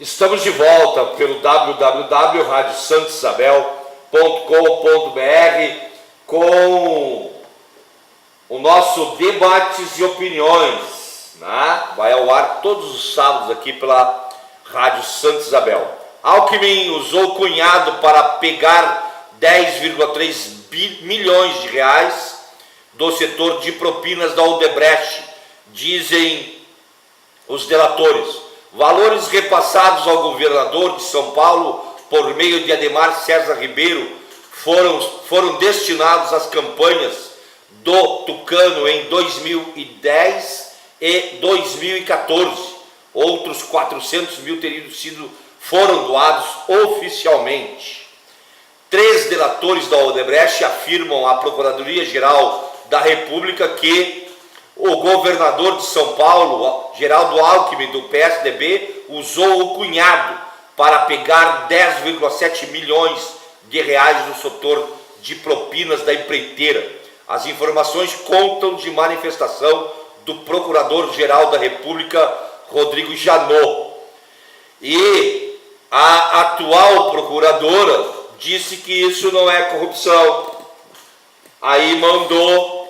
Estamos de volta pelo www.radiosantosisabel.com.br com o nosso Debates e Opiniões, né? Vai ao ar todos os sábados aqui pela Rádio Santa Isabel. Alckmin usou o cunhado para pegar 10,3 milhões de reais do setor de propinas da Odebrecht, dizem os delatores. Valores repassados ao governador de São Paulo por meio de Ademar César Ribeiro foram destinados às campanhas do Tucano em 2010 e 2014. Outros 400 mil foram doados oficialmente. 3 delatores da Odebrecht afirmam à Procuradoria-Geral da República que o governador de São Paulo, Geraldo Alckmin, do PSDB, usou o cunhado para pegar 10,7 milhões de reais do setor de propinas da empreiteira. As informações contam de manifestação do Procurador-Geral da República, Rodrigo Janot. E a atual procuradora disse que isso não é corrupção. Aí mandou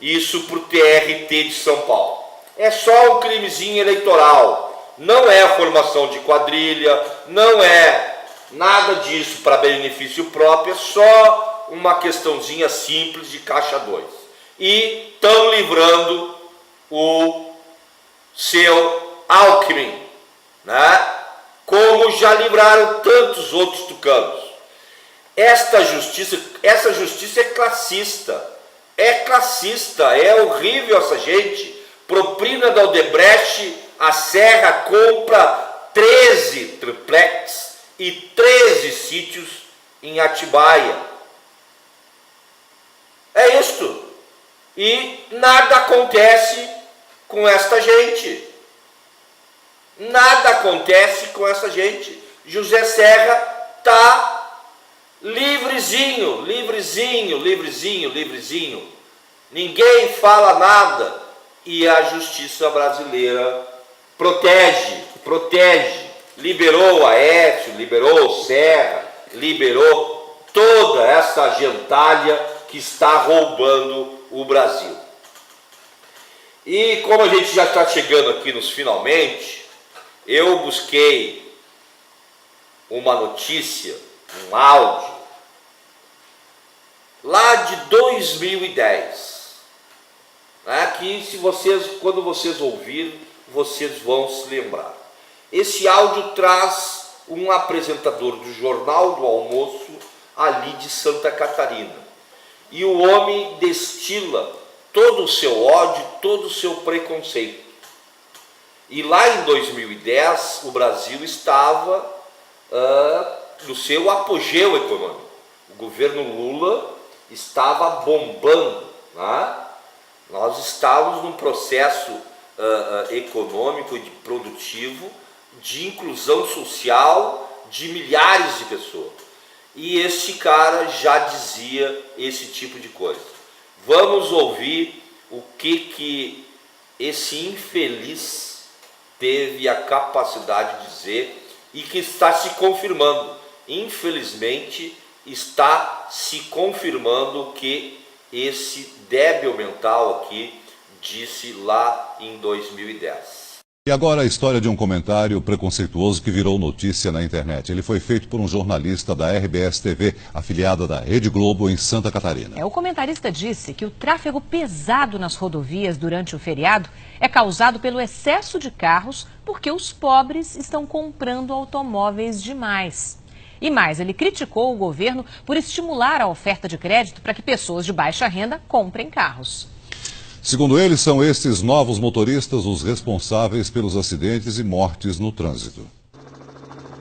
isso para o TRT de São Paulo. É só um crimezinho eleitoral. Não é a formação de quadrilha, não é nada disso para benefício próprio, é só uma questãozinha simples de caixa 2. E estão livrando o seu Alckmin, né? Como já livraram tantos outros tucanos. Essa justiça é classista. É classista, é horrível essa gente. Propina da Odebrecht, a Serra compra 13 triplex e 13 sítios em Atibaia. É isto. E nada acontece com esta gente. Nada acontece com essa gente. José Serra está livrezinho. Ninguém fala nada. E a justiça brasileira protege. Liberou Aécio, liberou o Serra, liberou toda essa gentalha que está roubando o Brasil. E como a gente já está chegando aqui nos finalmente, eu busquei uma notícia, um áudio, lá de 2010, né, que quando vocês ouvirem, vocês vão se lembrar. Esse áudio traz um apresentador do Jornal do Almoço ali de Santa Catarina. E o homem destila todo o seu ódio, todo o seu preconceito. E lá em 2010, o Brasil estava no seu apogeu econômico. O governo Lula estava bombando, né? Nós estávamos num processo econômico e produtivo de inclusão social de milhares de pessoas. E este cara já dizia esse tipo de coisa. Vamos ouvir o que esse infeliz teve a capacidade de dizer e que está se confirmando. Infelizmente, está se confirmando o que esse débil mental aqui disse lá em 2010. E agora a história de um comentário preconceituoso que virou notícia na internet. Ele foi feito por um jornalista da RBS TV, afiliada da Rede Globo em Santa Catarina. O comentarista disse que o tráfego pesado nas rodovias durante o feriado é causado pelo excesso de carros porque os pobres estão comprando automóveis demais. E mais, ele criticou o governo por estimular a oferta de crédito para que pessoas de baixa renda comprem carros. Segundo ele, são estes novos motoristas os responsáveis pelos acidentes e mortes no trânsito.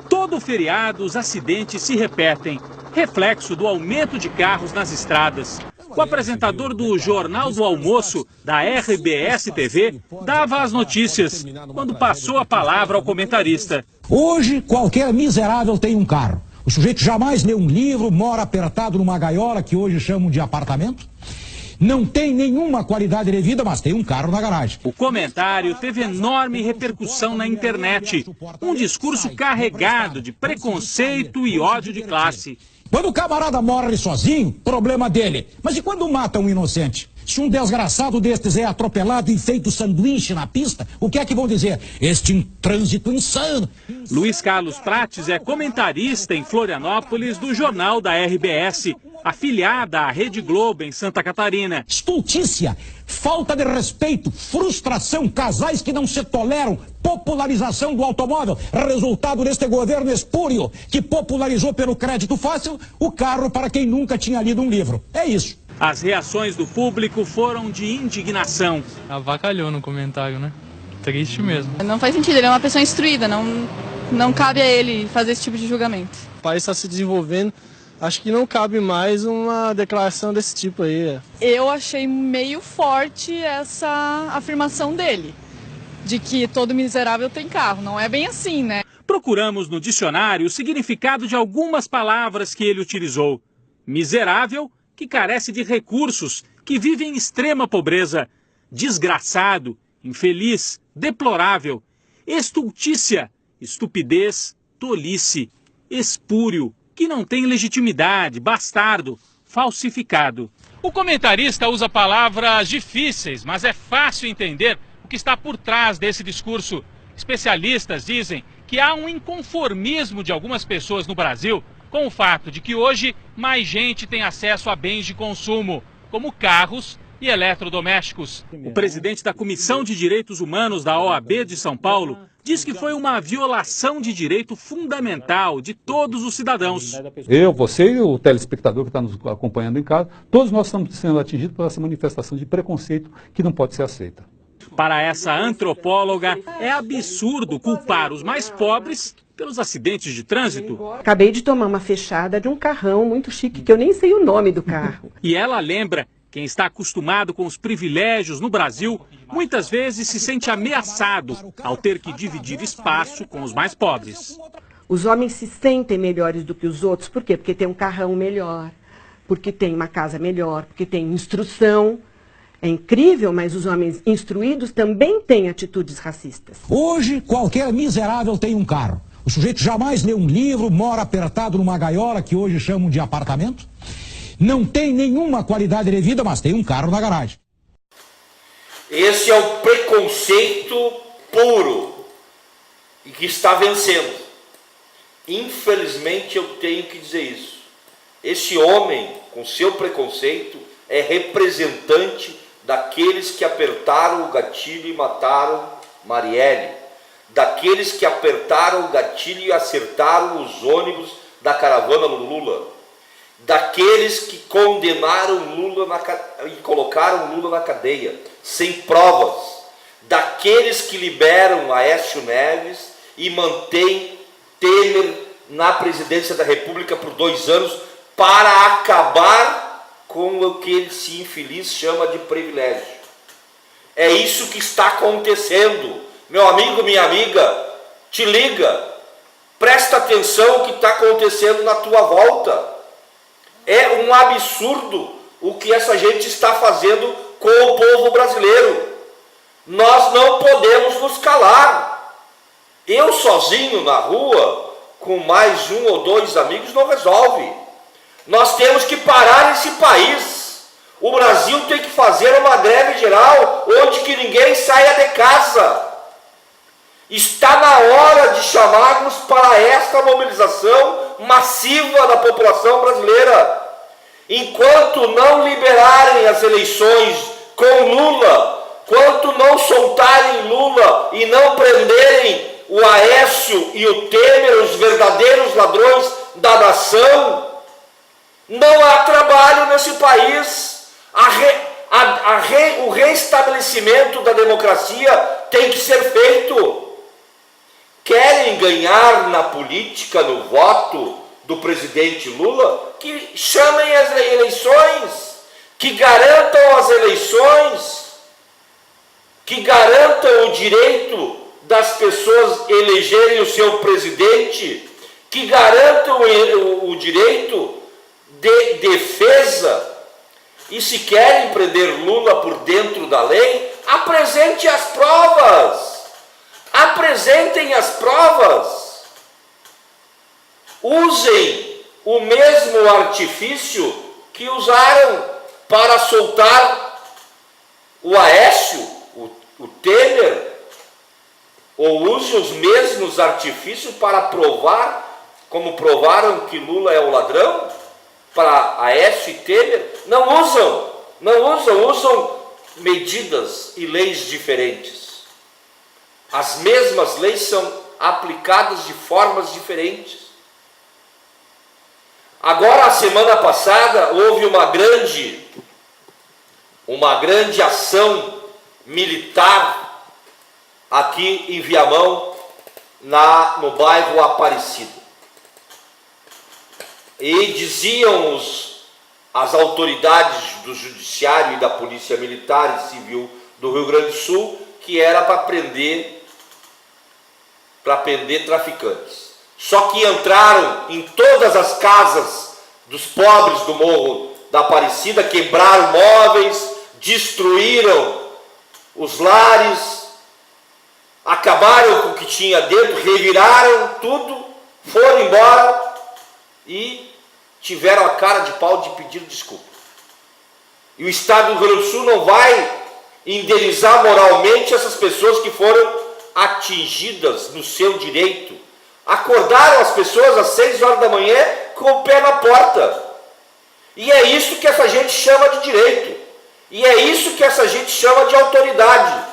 Todo feriado, os acidentes se repetem, reflexo do aumento de carros nas estradas. O apresentador do Jornal do Almoço, da RBS TV, dava as notícias, quando passou a palavra ao comentarista. Hoje, qualquer miserável tem um carro. O sujeito jamais lê um livro, mora apertado numa gaiola, que hoje chamam de apartamento. Não tem nenhuma qualidade de vida, mas tem um carro na garagem. O comentário teve enorme repercussão na internet. Um discurso carregado de preconceito e ódio de classe. Quando o camarada morre sozinho, problema dele. Mas e quando mata um inocente? Se um desgraçado destes é atropelado e feito sanduíche na pista, o que é que vão dizer? Este trânsito insano. Luiz Carlos Prates é comentarista em Florianópolis do Jornal da RBS, afiliada à Rede Globo em Santa Catarina. Estultícia, falta de respeito, frustração, casais que não se toleram, popularização do automóvel, resultado deste governo espúrio que popularizou pelo crédito fácil o carro para quem nunca tinha lido um livro. É isso. As reações do público foram de indignação. Avacalhou no comentário, né? Triste mesmo. Não faz sentido, ele é uma pessoa instruída, não cabe a ele fazer esse tipo de julgamento. O país está se desenvolvendo, acho que não cabe mais uma declaração desse tipo aí. Eu achei meio forte essa afirmação dele, de que todo miserável tem carro. Não é bem assim, né? Procuramos no dicionário o significado de algumas palavras que ele utilizou. Miserável, que carece de recursos, que vive em extrema pobreza. Desgraçado, infeliz, deplorável. Estultícia, estupidez, tolice. Espúrio, que não tem legitimidade, bastardo, falsificado. O comentarista usa palavras difíceis, mas é fácil entender o que está por trás desse discurso. Especialistas dizem que há um inconformismo de algumas pessoas no Brasil com o fato de que hoje mais gente tem acesso a bens de consumo, como carros e eletrodomésticos. O presidente da Comissão de Direitos Humanos da OAB de São Paulo diz que foi uma violação de direito fundamental de todos os cidadãos. Eu, você e o telespectador que está nos acompanhando em casa, todos nós estamos sendo atingidos por essa manifestação de preconceito que não pode ser aceita. Para essa antropóloga, é absurdo culpar os mais pobres pelos acidentes de trânsito. Acabei de tomar uma fechada de um carrão muito chique, que eu nem sei o nome do carro. E ela lembra, quem está acostumado com os privilégios no Brasil, muitas vezes se sente ameaçado ao ter que dividir espaço com os mais pobres. Os homens se sentem melhores do que os outros, por quê? Porque tem um carrão melhor, porque tem uma casa melhor, porque tem instrução. É incrível, mas os homens instruídos também têm atitudes racistas. Hoje, qualquer miserável tem um carro. O sujeito jamais lê um livro, mora apertado numa gaiola, que hoje chamam de apartamento. Não tem nenhuma qualidade de vida, mas tem um carro na garagem. Esse é o preconceito puro e que está vencendo. Infelizmente eu tenho que dizer isso. Esse homem, com seu preconceito, é representante daqueles que apertaram o gatilho e mataram Marielle, daqueles que apertaram o gatilho e acertaram os ônibus da caravana do Lula, daqueles que condenaram Lula e colocaram Lula na cadeia, sem provas, daqueles que liberam Aécio Neves e mantêm Temer na presidência da República por 2 anos para acabar com o que esse infeliz chama de privilégio. É isso que está acontecendo. Meu amigo, minha amiga, te liga, presta atenção o que está acontecendo na tua volta. É um absurdo o que essa gente está fazendo com o povo brasileiro. Nós não podemos nos calar. Eu sozinho na rua, com mais 1 ou 2 amigos, não resolve. Nós temos que parar esse país. O Brasil tem que fazer uma greve geral onde que ninguém saia de casa. Está na hora de chamarmos para esta mobilização massiva da população brasileira. Enquanto não liberarem as eleições com Lula, enquanto não soltarem Lula e não prenderem o Aécio e o Temer, os verdadeiros ladrões da nação, não há trabalho nesse país. O reestabelecimento da democracia tem que ser feito. Querem ganhar na política, no voto do presidente Lula? Que chamem as eleições, que garantam as eleições, que garantam o direito das pessoas elegerem o seu presidente, que garantam o direito de defesa E se querem prender Lula por dentro da lei, apresente as provas. Apresentem as provas. Usem o mesmo artifício que usaram para soltar o Aécio, o Temer, ou use os mesmos artifícios para provar, como provaram que Lula é o ladrão, para Aécio e Temer. Não usam medidas e leis diferentes. As mesmas leis são aplicadas de formas diferentes. Agora, a semana passada, houve uma grande ação militar aqui em Viamão, no bairro Aparecida. E diziam as autoridades do Judiciário e da Polícia Militar e Civil do Rio Grande do Sul que era para prender traficantes. Só que entraram em todas as casas dos pobres do Morro da Aparecida, quebraram móveis, destruíram os lares, acabaram com o que tinha dentro, reviraram tudo, foram embora e tiveram a cara de pau de pedir desculpa. E o Estado do Rio Grande do Sul não vai indenizar moralmente essas pessoas que foram atingidas no seu direito. Acordaram as pessoas às 6 horas da manhã com o pé na porta. E é isso que essa gente chama de direito. E é isso que essa gente chama de autoridade.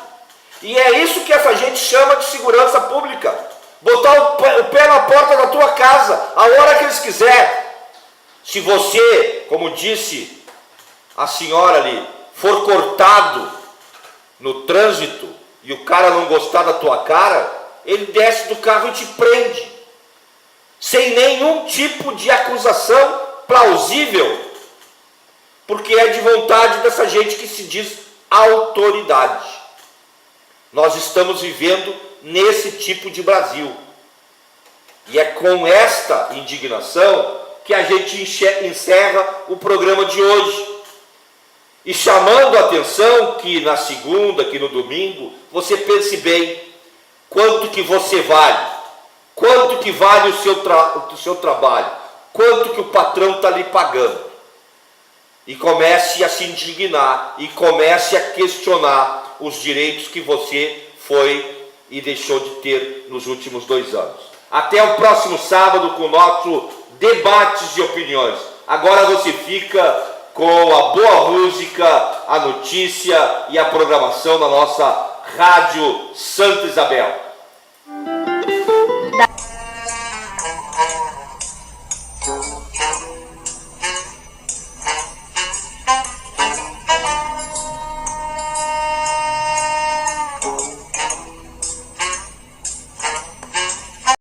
E é isso que essa gente chama de segurança pública. Botar o pé na porta da tua casa, a hora que eles quiserem. Se você, como disse a senhora ali, for cortado no trânsito e o cara não gostar da tua cara, ele desce do carro e te prende, sem nenhum tipo de acusação plausível, porque é de vontade dessa gente que se diz autoridade. Nós estamos vivendo nesse tipo de Brasil. E é com esta indignação que a gente encerra o programa de hoje. E chamando a atenção que na segunda, que no domingo, você pense bem quanto que você vale, quanto que vale o seu trabalho, quanto que o patrão está lhe pagando. E comece a se indignar e comece a questionar os direitos que você foi e deixou de ter nos últimos 2 anos. Até o próximo sábado com o nosso Debates de Opiniões. Agora você fica com a boa música, a notícia e a programação da nossa Rádio Santa Isabel.